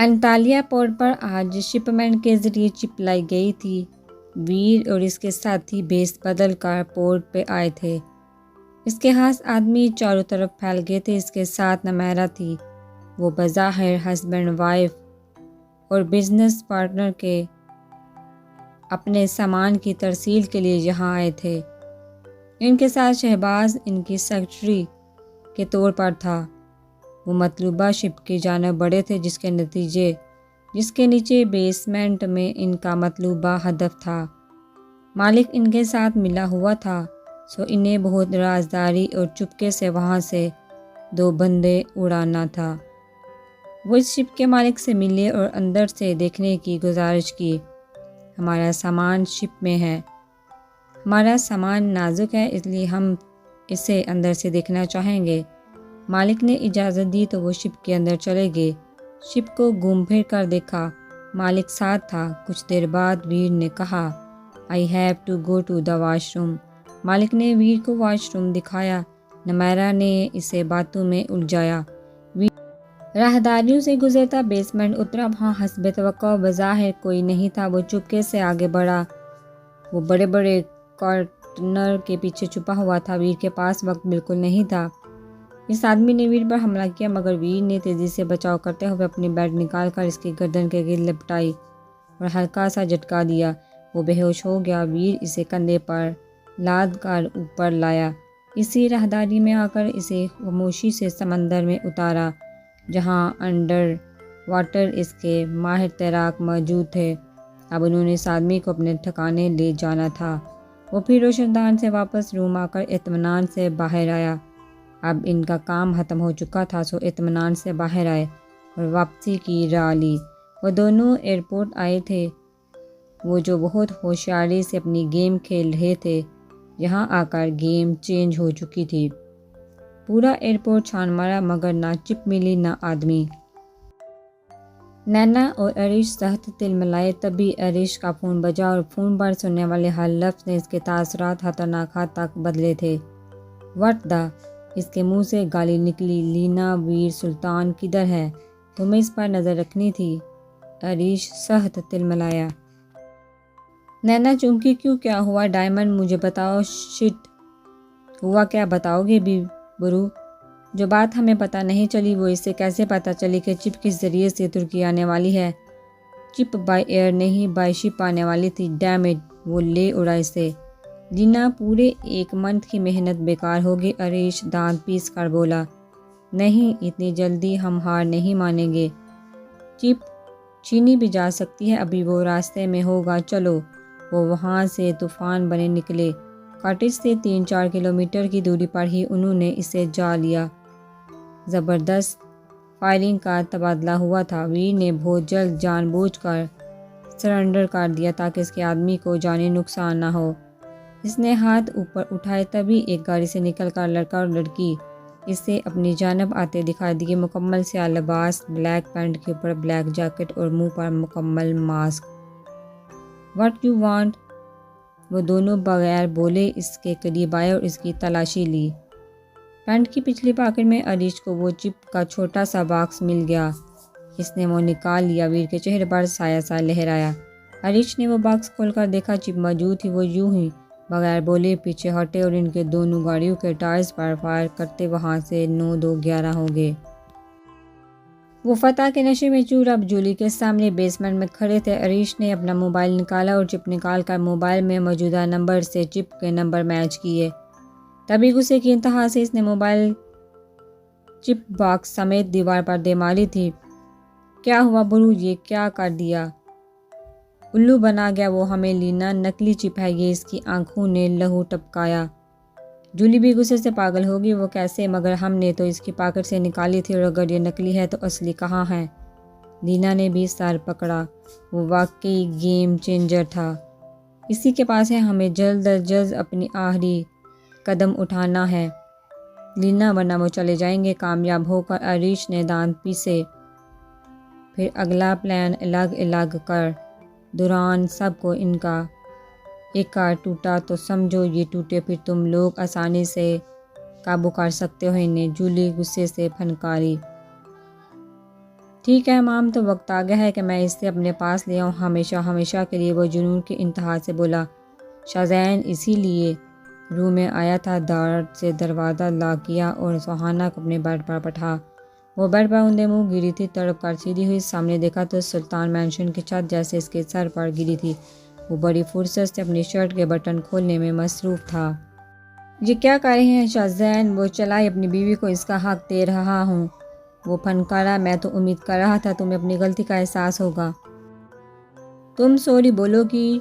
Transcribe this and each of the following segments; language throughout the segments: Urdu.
انطالیہ پورٹ پر آج شپمنٹ کے ذریعے چپ لائی گئی تھی۔ ویر اور اس کے ساتھی بیس بدل کر پورٹ پہ آئے تھے۔ اس کے خاص آدمی چاروں طرف پھیل گئے تھے۔ اس کے ساتھ نمیرا تھی۔ وہ بظاہر ہسبینڈ وائف اور بزنس پارٹنر کے اپنے سامان کی ترسیل کے لیے یہاں آئے تھے۔ ان کے ساتھ شہباز ان کی سیکرٹری کے طور پر تھا۔ وہ مطلوبہ شپ کی جانب بڑھے تھے جس کے نیچے بیسمنٹ میں ان کا مطلوبہ ہدف تھا۔ مالک ان کے ساتھ ملا ہوا تھا، سو انہیں بہت رازداری اور چپکے سے وہاں سے 2 بندے اڑانا تھا۔ وہ اس شپ کے مالک سے ملے اور اندر سے دیکھنے کی گزارش کی۔ ہمارا سامان شپ میں ہے۔ ہمارا سامان نازک ہے، اس لیے ہم اسے اندر سے دیکھنا چاہیں گے۔ مالک نے اجازت دی تو وہ شپ کے اندر چلے گئے۔ شپ کو گھوم پھر کر دیکھا۔ مالک ساتھ تھا۔ کچھ دیر بعد ویر نے کہا I have to go to the washroom۔ مالک نے ویر کو واش روم دکھایا۔ نمیرا نے اسے باتوں میں الجھایا۔ راہداریوں سے گزرتا بیسمنٹ اترا۔ وہاں حسب توقع بظاہر کوئی نہیں تھا۔ وہ چپکے سے آگے بڑھا۔ وہ بڑے بڑے کارٹنر کے پیچھے چھپا ہوا تھا۔ ویر کے پاس وقت بالکل نہیں تھا۔ اس آدمی نے ویر پر حملہ کیا مگر ویر نے تیزی سے بچاؤ کرتے ہوئے اپنی بیلٹ نکال کر اس کی گردن کے گرد لپٹائی اور ہلکا سا جھٹکا دیا۔ وہ بے ہوش ہو گیا۔ ویر اسے کندھے پر لاد کر اوپر لایا۔ اسی راہداری میں آ کر اسے خاموشی سے سمندر میں اتارا جہاں انڈر واٹر اس کے ماہر تیراک موجود تھے۔ اب انہوں نے اس آدمی کو اپنے ٹھکانے لے جانا تھا۔ وہ پھر روشن دان سے واپس روم آ کر اطمینان سے باہر آیا۔ اب ان کا کام ختم ہو چکا تھا، سو اطمینان سے باہر آئے اور واپسی کی راہ لی۔ وہ دونوں ایئرپورٹ آئے تھے، وہ جو بہت ہوشیاری سے اپنی گیم کھیل رہے تھے۔ یہاں آ کر گیم چینج ہو چکی تھی۔ پورا ایئرپورٹ چھان مارا مگر نہ چپ ملی نہ آدمی۔ نینا اور عریش سخت تلملائے۔ تبھی عریش کا فون بجا اور فون پر سننے والے ہر لفظ نے اس کے تاثرات خطرناک حد تک بدلے تھے۔ What the! اس کے منہ سے گالی نکلی۔ لینا، ویر سلطان کدھر ہے؟ تمہیں اس پر نظر رکھنی تھی۔ عریش سخت تلملایا۔ نینا چونکی کیوں؟ کیا ہوا؟ ڈائمنڈ مجھے بتاؤ۔ شٹ! ہوا کیا؟ بتاؤ گے بھی برو؟ جو بات ہمیں پتہ نہیں چلی وہ اسے کیسے پتہ چلی کہ چپ کس ذریعے سے ترکی آنے والی ہے؟ چپ بائی ایئر نہیں بائی شپ آنے والی تھی۔ Damn it! وہ لے اڑا اسے۔ لینا، پورے 1 منتھ کی محنت بیکار ہوگی۔ عریش دانت پیس کر بولا۔ نہیں، اتنی جلدی ہم ہار نہیں مانیں گے۔ چپ چھینی بھی جا سکتی ہے، ابھی وہ راستے میں ہوگا۔ چلو۔ وہ وہاں سے طوفان بنے نکلے۔ کاٹیج سے 3-4 کلومیٹر کی دوری پر ہی انہوں نے اسے جا لیا۔ زبردست فائرنگ کا تبادلہ ہوا تھا۔ ویر نے بہت جلد جان بوجھ کر سرنڈر کر دیا تاکہ اس کے آدمی کو جانی نقصان نہ ہو۔ اس نے ہاتھ اوپر اٹھائے تبھی ایک گاڑی سے نکل کر لڑکا اور لڑکی اسے اپنی جانب آتے دکھائی دیے۔ مکمل سیاہ لباس، بلیک پینٹ کے اوپر بلیک جیکٹ اور منہ پر مکمل ماسک۔ What you want? وہ دونوں بغیر بولے اس کے قریب آئے اور اس کی تلاشی لی۔ پینٹ کی پچھلی پاکٹ میں عریش کو وہ چپ کا چھوٹا سا باکس مل گیا۔ اس نے وہ نکال لیا۔ ویر کے چہرے پر سایہ سا لہرایا۔ عریش نے وہ باکس کھول کر دیکھا، چپ موجود تھی۔ وہ یوں ہی بغیر بولے پیچھے ہٹے اور ان کے دونوں گاڑیوں کے ٹائرز پر فائر کرتے وہاں سے 9-2-11 ہو گئے۔ وہ فتح کے نشے میں چور اب جولی کے سامنے بیسمنٹ میں کھڑے تھے۔ عریش نے اپنا موبائل نکالا اور چپ نکال کر موبائل میں موجودہ نمبر سے چپ کے نمبر میچ کیے۔ تبھی غصے کی انتہا سے اس نے موبائل چپ باکس سمیت دیوار پر دے ماری تھی۔ کیا ہوا برو؟ یہ کیا کر دیا؟ الو بنا گیا وہ ہمیں۔ لینا، نکلی چپ ہے یہ، اس کی آنکھوں نے لہو ٹپکایا۔ جولی بھی غصے سے پاگل ہوگی۔ وہ کیسے؟ مگر ہم نے تو اس کی پاکٹ سے نکالی تھی، اور اگر یہ نکلی ہے تو اصلی کہاں ہے؟ لینا نے بھی سر پکڑا۔ وہ واقعی گیم چینجر تھا۔ اسی کے پاس ہے۔ ہمیں جلد از جلد اپنی آخری قدم اٹھانا ہے لینا، ورنہ وہ چلے جائیں گے۔ کامیاب ہو کر عریش نے دانت پیسے۔ پھر اگلا پلان الگ الگ کر دوران سب کو ان کا ایک کار ٹوٹا تو سمجھو یہ ٹوٹے، پھر تم لوگ آسانی سے قابو کر سکتے ہو انہیں۔ جولی غصے سے پھنکاری۔ ٹھیک ہے امام، تو وقت آ گیا ہے کہ میں اسے اپنے پاس لے آؤں ہمیشہ ہمیشہ کے لیے، وہ جنون کی انتہا سے بولا۔ شاہزین اسی لیے روم میں آیا تھا، دار سے دروازہ لاک کیا اور سہانا کو اپنے بیڈ پر بٹھا۔ وہ بیڈ پر اندھے منہ گری تھی، تڑپ کر سیدھی ہوئی، سامنے دیکھا تو سلطان مینشن کی چھت جیسے اس کے سر پر گری تھی۔ وہ بڑی فرصت سے اپنی شرٹ کے بٹن کھولنے میں مصروف تھا۔ یہ کیا کر رہے ہیں شاہزین؟ وہ چلائی، اپنی بیوی کو اس کا حق دے رہا ہوں۔ وہ پھنکارا، میں تو امید کر رہا تھا تمہیں اپنی غلطی کا احساس ہوگا۔ تم سوری بولو گی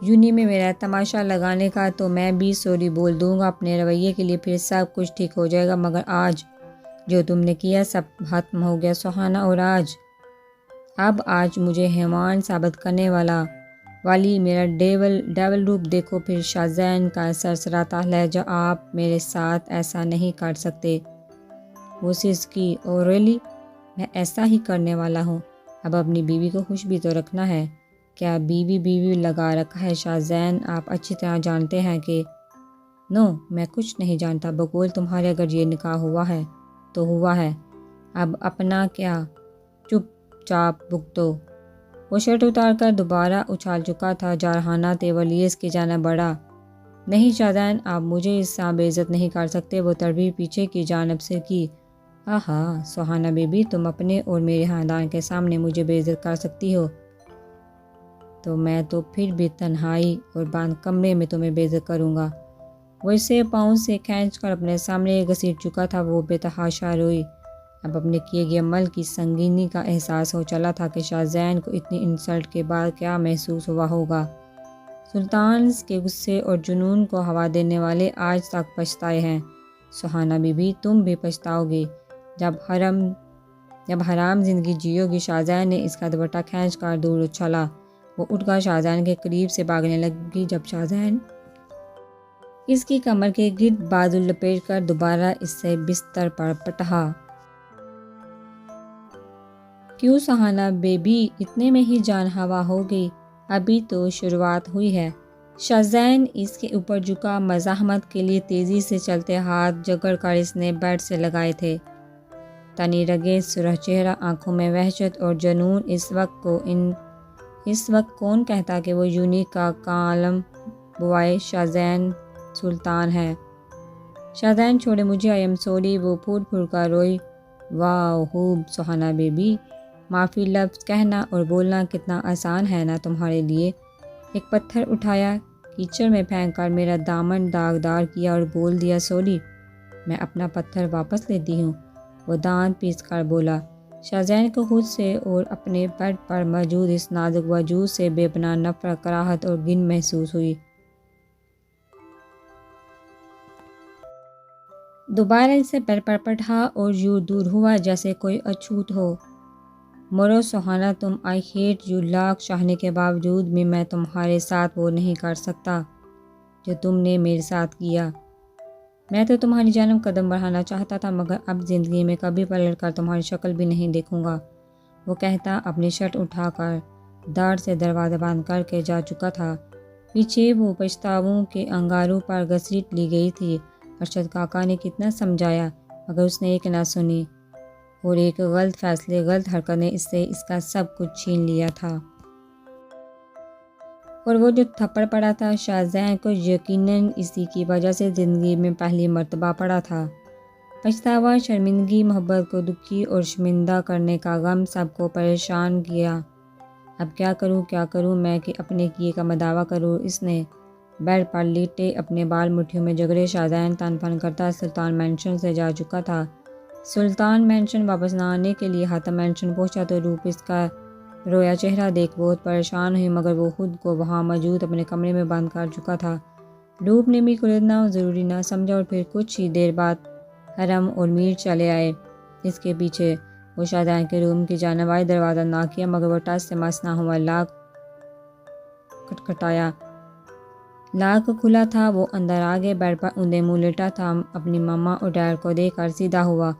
یونی میں میرا تماشا لگانے کا، تو میں بھی سوری بول دوں گا اپنے رویے کے لیے، پھر سب کچھ ٹھیک ہو جائے گا۔ مگر آج جو تم نے کیا سب ختم ہو گیا سہانا، اور آج مجھے حیوان ثابت کرنے والی میرا ڈیول روپ دیکھو۔ پھر شاہزین کا سرسراتا لہجہ، آپ میرے ساتھ ایسا نہیں کر سکتے۔ وہ سسکی، اور ریلی میں ایسا ہی کرنے والا ہوں۔ اب اپنی بیوی کو خوش بھی تو رکھنا ہے۔ کیا بیوی لگا رکھا ہے شاہزین؟ آپ اچھی طرح جانتے ہیں کہ نو، میں کچھ نہیں جانتا۔ بقول تمہارے اگر یہ نکاح ہوا ہے تو ہوا ہے، اب اپنا کیا چپ چاپ بھگتو۔ وہ شرٹ اتار کر دوبارہ اچھال چکا تھا، جارحانہ تیولیس کی جانب بڑھا۔ نہیں شاہزین، آپ مجھے اس سے بے عزت نہیں کر سکتے۔ وہ تڑبی پیچھے کی جانب سے کی۔ آہا سہانا بی بی، تم اپنے اور میرے خاندان کے سامنے مجھے بے عزت کر سکتی ہو، تو میں تو پھر بھی تنہائی اور بند کمرے میں تمہیں بے عزت کروں گا۔ وہ اسے پاؤں سے کھینچ کر اپنے سامنے گھسیٹ چکا تھا۔ وہ بے تحاشا روئی۔ اب اپنے کیے گئے عمل کی سنگینی کا احساس ہو چلا تھا کہ شاہزین کو اتنی انسلٹ کے بعد کیا محسوس ہوا ہوگا۔ سلطان کے غصے اور جنون کو ہوا دینے والے آج تک پچھتائے ہیں۔ سہانا بی بی، تم بھی پچھتاؤ گی جب حرام زندگی جیو گی۔ شاہزین نے اس کا دوپٹہ کھینچ کر دور اچھالا۔ وہ اٹھ کر شاہزین کے قریب سے بھاگنے لگی، جب شاہزین اس کی کمر کے گرد بازو لپیٹ کر دوبارہ اس سے بستر پر پٹھا۔ کیوں سہانا بیبی، اتنے میں ہی جان ہوا ہو گئی؟ ابھی تو شروعات ہوئی ہے۔ شاہزین اس کے اوپر جھکا، مزاحمت کے لیے تیزی سے چلتے ہاتھ جگڑ کر اس نے بیڈ سے لگائے تھے۔ تنی رگے، سرخ چہرہ، آنکھوں میں وحشت اور جنون۔ اس وقت کون کہتا کہ وہ یونی کا کالم بوائے شاہزین سلطان ہے؟ شاہزین چھوڑے مجھے، آئی ایم سوری۔ وہ پھوٹ پھوٹ کر روئی۔ واہ خوب سہانا بیبی، معافی لفظ کہنا اور بولنا کتنا آسان ہے نا تمہارے لیے۔ ایک پتھر اٹھایا، کیچڑ میں پھینک کر میرا دامن داغدار کیا اور بول دیا سوری۔ میں اپنا پتھر واپس لیتی ہوں، وہ دانت پیس کر بولا۔ شاہزین کو خود سے اور اپنے بیڈ پر موجود اس نازک وجود سے بے پناہ نفرت، کراہت اور گھن محسوس ہوئی۔ دوبارہ اسے بیڈ پر پٹھا اور یوں دور ہوا جیسے کوئی اچھوت ہو۔ مرو سہانا، تم آئی ہیٹ یو لاکھ چاہنے کے باوجود بھی میں تمہارے ساتھ وہ نہیں کر سکتا جو تم نے میرے ساتھ کیا۔ میں تو تمہاری جانب قدم بڑھانا چاہتا تھا، مگر اب زندگی میں کبھی پلٹ کر تمہاری شکل بھی نہیں دیکھوں گا۔ وہ کہتا اپنی شرٹ اٹھا کر دار سے دروازہ بند کر کے جا چکا تھا۔ پیچھے وہ پچھتاووں کے انگاروں پر گھسیٹ لی گئی تھی۔ ارشد کاکا نے کتنا سمجھایا، مگر اس نے ایک نہ سنی، اور ایک غلط فیصلے، غلط حرکت نے اس سے اس کا سب کچھ چھین لیا تھا۔ اور وہ جو تھپڑ پڑا تھا شاہزین کو یقیناً اسی کی وجہ سے زندگی میں پہلی مرتبہ پڑا تھا۔ پچھتاوا، شرمندگی، محبت کو دکھی اور شرمندہ کرنے کا غم سب کو پریشان کیا۔ اب کیا کروں میں کہ اپنے کیے کا مداوع کروں؟ اس نے بیڈ پر لیٹے اپنے بال مٹھیوں میں جگڑے۔ شاہزین تن پن کرتا سلطان مینشن سے جا چکا تھا۔ سلطان مینشن واپس نہ آنے کے لیے حاتم مینشن پہنچا تو روپ اس کا رویا چہرہ دیکھ بہت پریشان ہوئی، مگر وہ خود کو وہاں موجود اپنے کمرے میں بند کر چکا تھا۔ روپ نے بھی کچھ اتنا ضروری نہ سمجھا، اور پھر کچھ ہی دیر بعد حرم اور میر چلے آئے اس کے پیچھے۔ وہ شاہزین کے روم کی جانب آئے، دروازہ نہ کیا، مگر وہ ٹچ سے مس نہ ہوا لاک کھٹکھٹایا۔ لاک کھلا تھا۔ وہ اندر آ گئے، بیڈ پر اندھے منہ لیٹا تھا، اپنی ماما اور ڈیڈ کو دیکھ کر سیدھا ہوا۔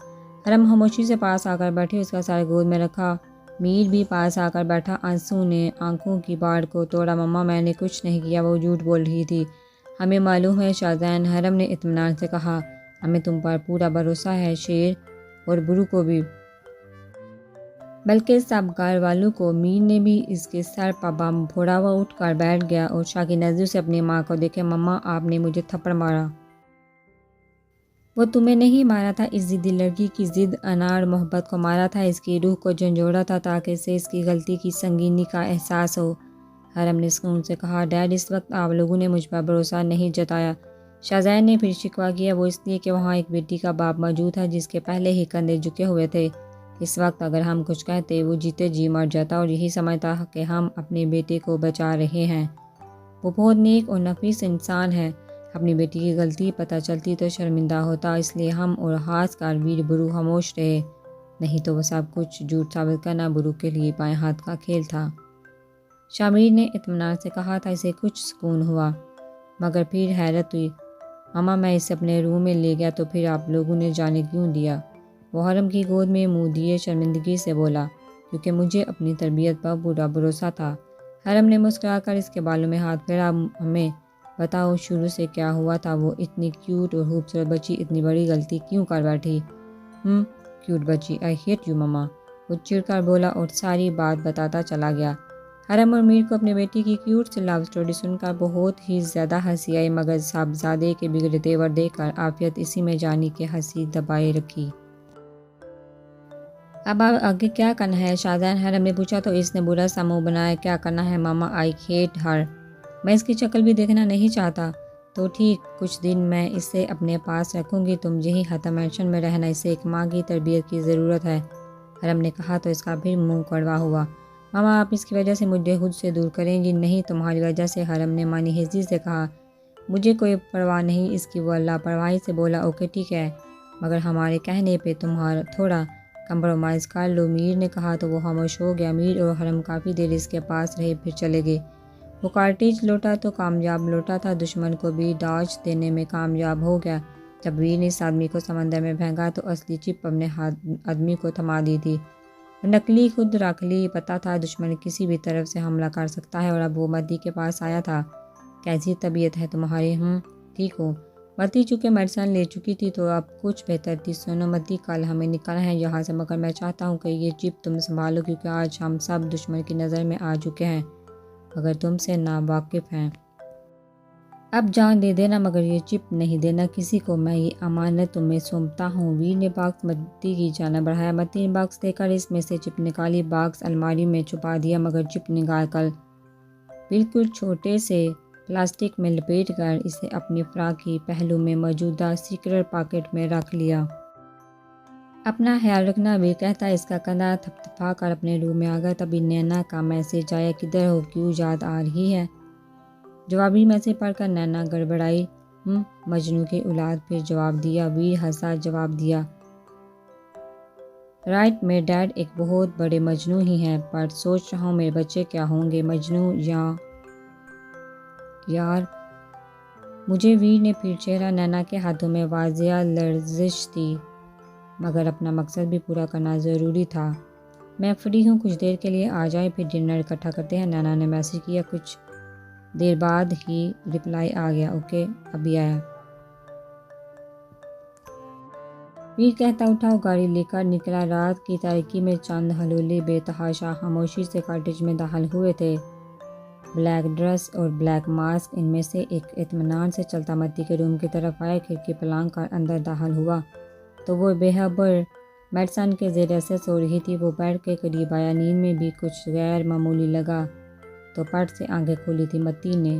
حرم خاموشی سے پاس آ کر بیٹھی، اس کا سر گود میں رکھا۔ میر بھی پاس آ کر بیٹھا۔ آنسو نے آنکھوں کی باڑ کو توڑا۔ ماما میں نے کچھ نہیں کیا، وہ جھوٹ بول رہی تھی، ہمیں معلوم ہے شاہزین، حرم نے اطمینان سے کہا۔ ہمیں تم پر پورا بھروسہ ہے شیر، اور برو کو بھی۔ بلکہ سب گھر والوں کو۔ میر نے بھی اس کے سر پر بم پھوڑا ہوا اٹھ کر بیٹھ گیا اور شاہ کی نظروں سے اپنی ماں کو دیکھے۔ مما، آپ نے مجھے تھپڑ مارا۔ وہ تمہیں نہیں مارا تھا، اس ضدی لڑکی کی ضد، انار محبت کو مارا تھا، اس کی روح کو جھنجھوڑا تھا تاکہ اسے اس کی غلطی کی سنگینی کا احساس ہو۔ حرم نے سکون سے کہا، ڈیڈ، اس وقت آپ لوگوں نے مجھ پر بھروسہ نہیں جتایا۔ شاہزادے نے پھر شکوہ کیا، وہ اس لیے کہ وہاں ایک بیٹی کا باپ موجود تھا جس کے پہلے ہی کندھے جھکے ہوئے تھے۔ اس وقت اگر ہم کچھ کہتے وہ جیتے جی مر جاتا اور یہی سمجھتا کہ ہم اپنے بیٹے کو بچا رہے ہیں۔ وہ بہت نیک اور نفیس انسان ہے۔ اپنی بیٹی کی غلطی پتہ چلتی تو شرمندہ ہوتا، اس لیے ہم اور خاص کر ویر برو خاموش رہے، نہیں تو وہ سب کچھ جھوٹ ثابت کرنا برو کے لیے بائیں ہاتھ کا کھیل تھا۔ شاہ میر نے اطمینان سے کہا تھا، اسے کچھ سکون ہوا، مگر پھر حیرت ہوئی۔ ماما، میں اسے اپنے روم میں لے گیا تو پھر آپ لوگوں نے جانے کیوں دیا؟ وہ حرم کی گود میں منہ دیے شرمندگی سے بولا، کیونکہ مجھے اپنی تربیت پر پورا بھروسہ تھا۔ حرم نے مسکرا کر اس کے بالوں میں ہاتھ پھیرا، ہمیں بتاؤ شروع سے کیا ہوا تھا؟ وہ اتنی کیوٹ اور خوبصورت بچی اتنی بڑی غلطی کیوں کر بیٹھی؟ کیوٹ بچی، آئی ہیٹ یو مما، وہ چڑ کر بولا اور ساری بات بتاتا چلا گیا۔ حرم اور میر کو اپنی بیٹی کی کیوٹ سی لو سٹوری سن کر بہت ہی زیادہ ہنسی آئی، مگر صاحبزادے کے بگڑے تیور دیکھ کر عافیت اسی میں جانی کہ ہنسی دبائے رکھی۔ اب آگے کیا کرنا ہے؟ شاہزادہ حرم نے پوچھا تو اس نے برا سا منہ بنایا، کیا کرنا ہے ماما، آئی ہیٹ ہر، میں اس کی شکل بھی دیکھنا نہیں چاہتا۔ تو ٹھیک، کچھ دن میں اسے اپنے پاس رکھوں گی، تم یہی حتم مینشن میں رہنا، اسے ایک ماں کی تربیت کی ضرورت ہے۔ حرم نے کہا تو اس کا پھر منہ کڑوا ہوا۔ ماما، آپ اس کی وجہ سے مجھے خود سے دور کریں گی؟ نہیں، تمہاری وجہ سے، حرم نے مانی ہزی سے کہا۔ مجھے کوئی پرواہ نہیں اس کی، وہ لاپرواہی سے بولا۔ اوکے ٹھیک ہے، مگر ہمارے کہنے پہ تمہارا تھوڑا کمپرومائز کر لو، میر نے کہا تو وہ خاموش ہو گیا۔ میر اور حرم کافی دیر اس کے پاس رہے پھر چلے گئے۔ وہ کارٹیج لوٹا تو کامیاب لوٹا تھا، دشمن کو بھی ڈاج دینے میں کامیاب ہو گیا۔ جب ویر نے اس آدمی کو سمندر میں پھینکا تو اصلی چپ اپنے آدمی کو تھما دی تھی، نقلی خود رکھ لی، پتہ تھا دشمن کسی بھی طرف سے حملہ کر سکتا ہے، اور اب وہ متی کے پاس آیا تھا۔ کیسی طبیعت ہے تمہاری؟ ٹھیک ہوں۔ متی چونکہ میڈیسن لے چکی تھی تو اب کچھ بہتر تھی۔ سنو متی، کل ہمیں نکلنا ہے یہاں سے، مگر میں چاہتا ہوں کہ یہ چپ تم سنبھالو، کیونکہ آج ہم سب دشمن کی نظر میں آ چکے ہیں مگر تم سے ناواقف ہیں۔ اب جان دے دینا مگر یہ چپ نہیں دینا کسی کو، میں یہ امانت تمہیں سونپتا ہوں۔ ویر نے باکس متی کی جانب بڑھایا۔ متی نے باکس دے کر اس میں سے چپ نکالی، باکس الماری میں چھپا دیا، مگر چپ نکال کر بالکل چھوٹے سے پلاسٹک میں لپیٹ کر اسے اپنی فراک کی پہلو میں موجودہ سیکرٹ پاکٹ میں رکھ لیا۔ اپنا خیال رکھنا، ویر کہتا اس کا کندھا تھپتھپا کر اپنے روم میں آ گیا۔ تبھی نینا کا میسج آیا، کدھر ہو، کیوں یاد آ رہی ہے؟ جوابی میسج پڑھ کر نینا گڑبڑائی، مجنوں کی اولاد، پھر جواب دیا۔ ویر ہنسا، جواب دیا، رائٹ، میرے ڈیڈ ایک بہت بڑے مجنوں ہی ہیں، پر سوچ رہا ہوں میرے بچے کیا ہوں گے، مجنوں یا یار؟ مجھے، ویر نے پھر چہرہ، نینا کے ہاتھوں میں واضح لرزش تھی، مگر اپنا مقصد بھی پورا کرنا ضروری تھا۔ میں فری ہوں، کچھ دیر کے لیے آ جائیں، پھر ڈنر اکٹھا کرتے ہیں، نینا نے میسج کیا۔ کچھ دیر بعد ہی رپلائی آ گیا، اوکے، ابھی آیا۔ ویر کہتا اٹھا، گاڑی لے کر نکلا۔ رات کی تاریکی میں چند ہلولے بے تحاشا خاموشی سے کاٹیج میں داخل ہوئے تھے۔ بلیک ڈریس اور بلیک ماسک، ان میں سے ایک اطمینان سے چلتا متی کے روم کی طرف آیا، کھڑکی پلانگ کر اندر داخل ہوا تو وہ بے خبر میڈیسن کے زیر اثر سو رہی تھی۔ وہ بیڈ کے قریب آیا، نیند میں بھی کچھ غیر معمولی لگا تو پٹ سے آنکھیں کھولی تھی۔ متی نے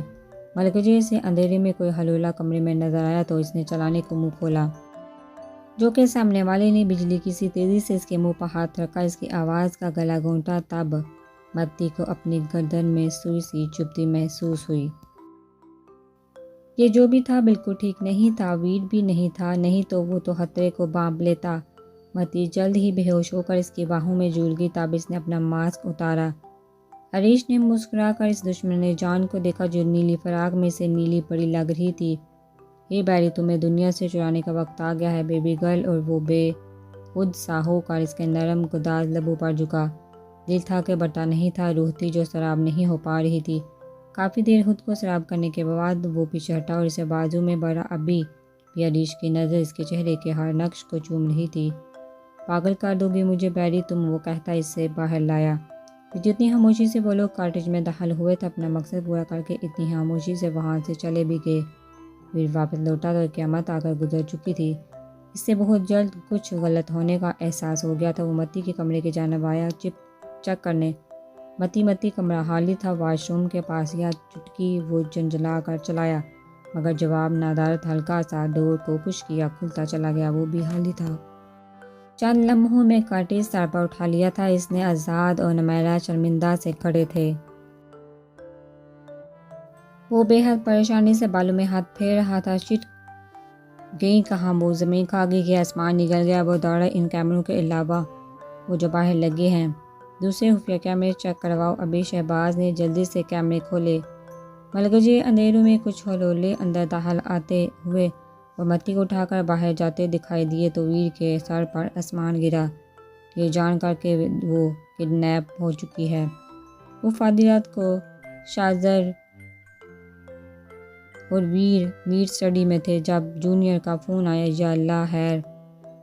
ملکجے سے اندھیرے میں کوئی ہلولا کمرے میں نظر آیا تو اس نے چلانے کو منہ کھولا، جو کہ سامنے والے نے بجلی کی سی تیزی سے اس کے منہ پر ہاتھ رکھا، اس کی آواز کا گلا گھونٹا۔ تب متی کو اپنی گردن میں سوئی سی چبھتی محسوس ہوئی۔ یہ جو بھی تھا بالکل ٹھیک نہیں تھا، ویر بھی نہیں تھا، نہیں تو وہ تو خطرے کو بانپ لیتا۔ متی جلد ہی بے ہوش ہو کر اس کی باہوں میں جھول گئی۔ تب اس نے اپنا ماسک اتارا۔ ہریش نے مسکرا کر اس دشمن جان کو دیکھا جو نیلی فراق میں سے نیلی پری لگ رہی تھی۔ اے بیری، تمہیں دنیا سے چرانے کا وقت آ گیا ہے بیبی گرل، اور وہ بے خود سا ہو کر اس کے نرم گداز لبوں پر جھکا۔ دل تھا کہ بھرتا نہیں تھا، روح تھی جو سراب نہیں ہو پا رہی تھی۔ کافی دیر خود کو سراب کرنے کے بعد وہ پیچھے ہٹا اور اسے بازو میں بھرا۔ ابھی بھی ہریش کی نظر اس کے چہرے کے ہر نقش کو چوم رہی تھی۔ پاگل کر دو گی مجھے بیری تم، وہ کہتا اس سے باہر لایا۔ جتنی خاموشی سے وہ لوگ کاٹیج میں داخل ہوئے تھے اپنا مقصد پورا کر کے اتنی خاموشی سے وہاں سے چلے بھی گئے۔ ویر واپس لوٹا تو قیامت آ کر گزر چکی تھی۔ اس سے بہت جلد کچھ غلط ہونے کا احساس ہو گیا تھا۔ وہ متی کے کمرے کی جانب آیا چیک کرنے۔ متی کمرہ خالی تھا۔ واش روم کے پاس یا چٹکی وہ جنجلا کر چلایا مگر جواب ندارت۔ ہلکا سا ڈور کو پش کیا، کھلتا چلا گیا، وہ بھی خالی تھا۔ چند لمحوں میں کاٹیج سر پر اٹھا لیا تھا۔ اس نے آزاد اور نمیرہ شرمندہ سے کھڑے تھے۔ وہ بے حد پریشانی سے بالوں میں ہاتھ پھیر رہا تھا۔ چٹ گئی کہاں وہ، زمین کھا گئی کہ آسمان نگل گیا؟ وہ دوڑا، ان کیمروں کے علاوہ وہ جو باہر لگے ہیں دوسرے خفیہ کیمرے چیک کرواؤ ابھی۔ شہباز نے جلدی سے کیمرے کھولے۔ ملگجے اندھیروں میں کچھ ہلولے اندر داخل آتے ہوئے اور متی کو اٹھا کر باہر جاتے دکھائی دیے تو ویر کے سر پر آسمان گرا، یہ جان کر کہ وہ کڈنیپ ہو چکی ہے۔ وہ آدھی رات کو شاذر اور ویر میٹ اسٹڈی میں تھے جب جونیئر کا فون آیا۔ یا اللہ خیر،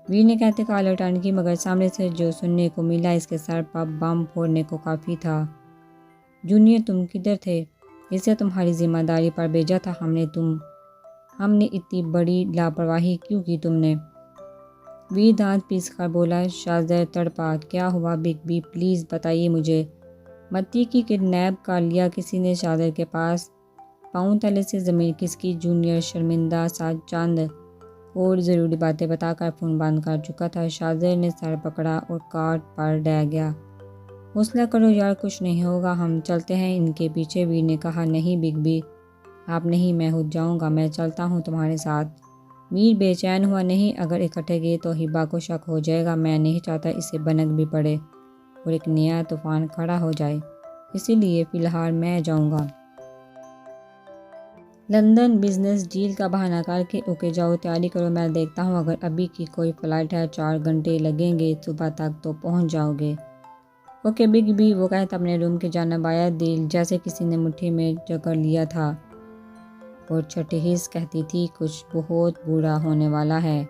ویر نے کہتے کالر ٹرن کی مگر سامنے سے جو سننے کو ملا اس کے سر پر بم پھوڑنے کو کافی تھا۔ جونیئر تم کدھر تھے؟ اسے تمہاری ذمہ داری پر بھیجا تھا ہم نے اتنی بڑی لاپرواہی کیوں کی تم نے؟ ویر دانت پیس کر بولا۔ شاذر تڑپا، کیا ہوا بگ بی، پلیز بتائیے مجھے۔ متی کی کڈنیپ کر لیا کسی نے شاذر کے پاس، پاؤں تلے سے زمین کھسکی۔ جونیئر شرمندہ سا چند اور ضروری باتیں بتا کر فون بند کر چکا تھا۔ شاذر نے سر پکڑا اور کاٹ پر ڈہ گیا۔ حوصلہ کرو یار، کچھ نہیں ہوگا، ہم چلتے ہیں ان کے پیچھے۔ ویر نے کہا، نہیں بگ بی، آپ نہیں، میں خود جاؤں گا، میں چلتا ہوں تمہارے ساتھ۔ ویر بے چین ہوا، نہیں، اگر اکٹھے گئے تو ہبا کو شک ہو جائے گا، میں نہیں چاہتا اسے بنک بھی پڑے اور ایک نیا طوفان کھڑا ہو جائے، اسی لیے فی الحال میں جاؤں گا۔ لندن بزنس ڈیل کا بہانہ کر کے اوکے جاؤ، تیاری کرو، میں دیکھتا ہوں اگر ابھی کی کوئی فلائٹ ہے، 4 گھنٹے لگیں گے، صبح تک تو پہنچ جاؤ گے۔ اوکے بگ بی، وہ کہتا اپنے روم کی جانب آیا۔ دل جیسے کسی نے مٹھی میں جکڑ لیا تھا اور چھٹی حس کہتی تھی کچھ بہت برا ہونے والا ہے۔